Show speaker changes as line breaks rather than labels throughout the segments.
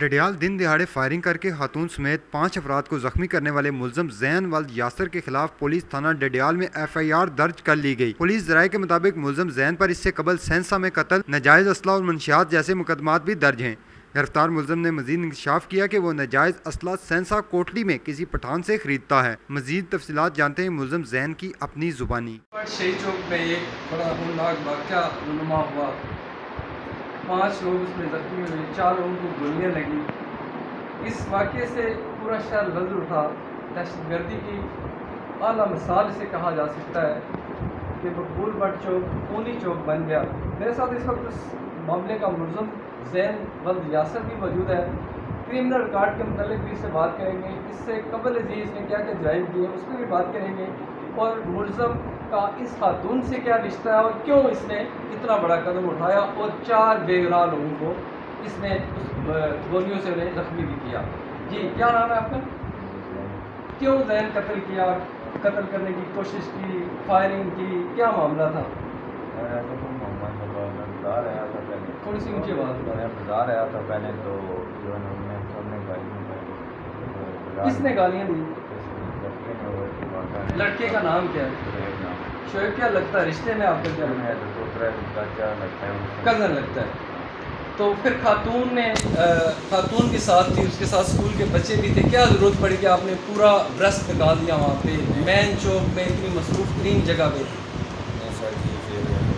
ڈڈیال دن دہاڑے firing کرکے خاتون سمیت 5 افراد کو زخمی کرنے والے ملزم زین ولد یاسر کے خلاف پولیس تھانہ ڈڈیال میں FIR درج کر لی گئی۔ پولیس ذرائع کے مطابق ملزم زین پر اس سے قبل سینسا میں قتل، ناجائز اسلحہ اور منشیات جیسے مقدمات بھی درج ہیں۔ گرفتار ملزم نے مزید انکشاف کیا کہ وہ ناجائز اسلحہ سینسا کوٹلی میں کسی پٹھان سے خریدتا ہے۔ مزید تفصیلات جانتے ہیں ملزم زین کی اپنی زبانی۔
شہید چوک میں ایک بڑا ہولناک واقعہ رونما ہوا، 5 لوگ اس میں زخمی ہوئے، 4 لوگوں کو گولیاں لگی۔ اس واقعے سے پورا شہر لرز اٹھا۔ دہشت گردی کی اعلیٰ مثال اسے کہا جا سکتا ہے کہ مقبول بٹ چوک خونی چوک بن گیا۔ میرے ساتھ اس وقت اس معاملے کا ملزم زین ولد یاسر بھی موجود ہے۔ کرمنل ریکارڈ کے متعلق بھی اس سے بات کریں گے، اس سے قبل ازیں اس نے کیا کیا جرائم کیے ہیں اس پہ بھی بات کریں گے، اور ملزم کا اس خاتون سے کیا رشتہ ہے اور کیوں اس نے اتنا بڑا قدم اٹھایا اور 4 بے گناہ لوگوں کو اس نے گولیوں سے انہیں زخمی بھی کیا۔ جی کیا نام ہے آپ کا؟ کیوں زین قتل کیا، قتل کرنے کی کوشش کی، فائرنگ کی، کیا معاملہ تھا؟ تھوڑی سی اونچی آواز میں
بازار آیا تھا پہلے تو جو ہے نا سب نے
کس نے گالیاں دی؟ لڑکے کا نام کیا ہے؟ شعیب۔ کیا لگتا ہے رشتے میں آپ کا کیا کزن لگتا ہے؟ تو پھر خاتون بھی ساتھ تھی، اس کے ساتھ اسکول کے بچے بھی تھے، کیا ضرورت پڑی کہ آپ نے پورا برسٹ نکال دیا وہاں پہ مین چوک میں اتنی مصروف ترین جگہ پہ؟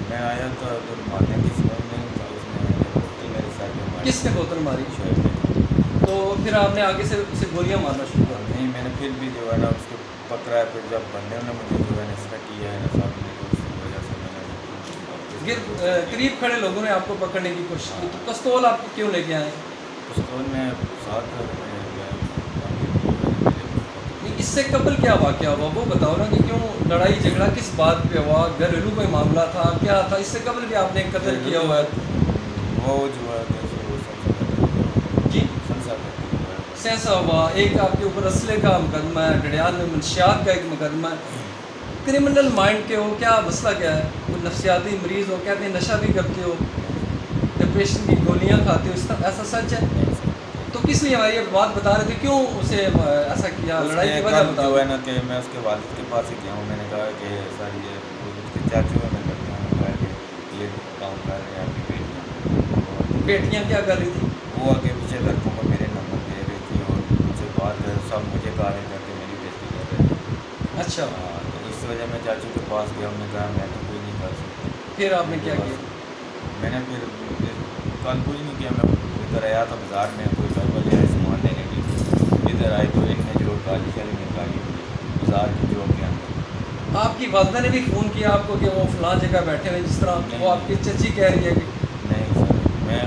میں آیا تھا تو مارنے کی سمجھ نہیں تھا، اس نے میرے ساتھ
کس نے بوتل ماری؟ تو پھر آپ نے آگے سے اسے گولیاں مارنا شروع کر دی؟
نہیں، میں نے پھر بھی جو ہے نا اس کو پکڑا ہے، پھر جب بندے نے مجھے جو ہے نا اس کا کیا ہے نا ساتھ میں، تو اس کی وجہ سے میں نے
قریب کھڑے لوگوں نے آپ کو پکڑنے کی کوشش کی، تو پستول آپ کو کیوں لے کے آئے؟
پستول میں ساتھ
اس سے قبل کیا واقعہ ہوا وہ بتاؤ نا، کہ کیوں لڑائی جھگڑا کس بات پہ ہوا؟ گھریلو کوئی معاملہ تھا، کیا تھا؟ اس سے قبل بھی آپ نے قتل کیا ہوا ہے؟
وہ جو ہے
جی سینسا ہوا، ایک آپ کے اوپر اسلحے کا مقدمہ ہے، ڈڈیال میں منشیات کا ایک مقدمہ ہے، کرمنل مائنڈ کے ہو، کیا مسئلہ کیا ہے؟ کوئی نفسیاتی مریض ہو، کہتے ہیں نشہ بھی کرتے ہو، ڈپریشن کی گولیاں کھاتے ہو، اس طرح ایسا سچ ہے؟ تو کس لیے ہماری بات بتا رہے تھے، کیوں اسے ایسا کیا؟ لڑائی کی وجہ بتا
جو ہے نا کہ میں اس کے والد کے پاس ہی گیا ہوں، میں نے کہا کہ سر یہ اس کے چاچو میں کرتا ہوں، کہا کہ یہ کام کر رہے ہیں آپ کی
بیٹیاں کیا کر رہی تھیں؟
وہ آگے پیچھے لڑکوں کو میرے نمبر دے رہی تھی اور اس کے بعد سب مجھے گالی کر کے میری بےزتی کر رہے تھے۔
اچھا،
تو اس وجہ میں چاچو کے پاس گیا، انہوں نے کہا میں تو کوئی نہیں کر سکتا۔
پھر آپ نے کیا کیا؟
میں نے پھر کل کچھ نہیں کیا، میں ادھر آیا تھا بازار میں، کوئی گھر والے آئے سامان لینے کے لیے، ادھر آئے تو ان نے جو گالی شالی نکالی بازار کی چوک کے اندر۔
آپ کی والدہ نے بھی فون کیا آپ کو کہ وہ فلاں جگہ بیٹھے ہوئے، جس طرح وہ آپ کی چچی کہہ رہی ہے کہ
نہیں سر، میں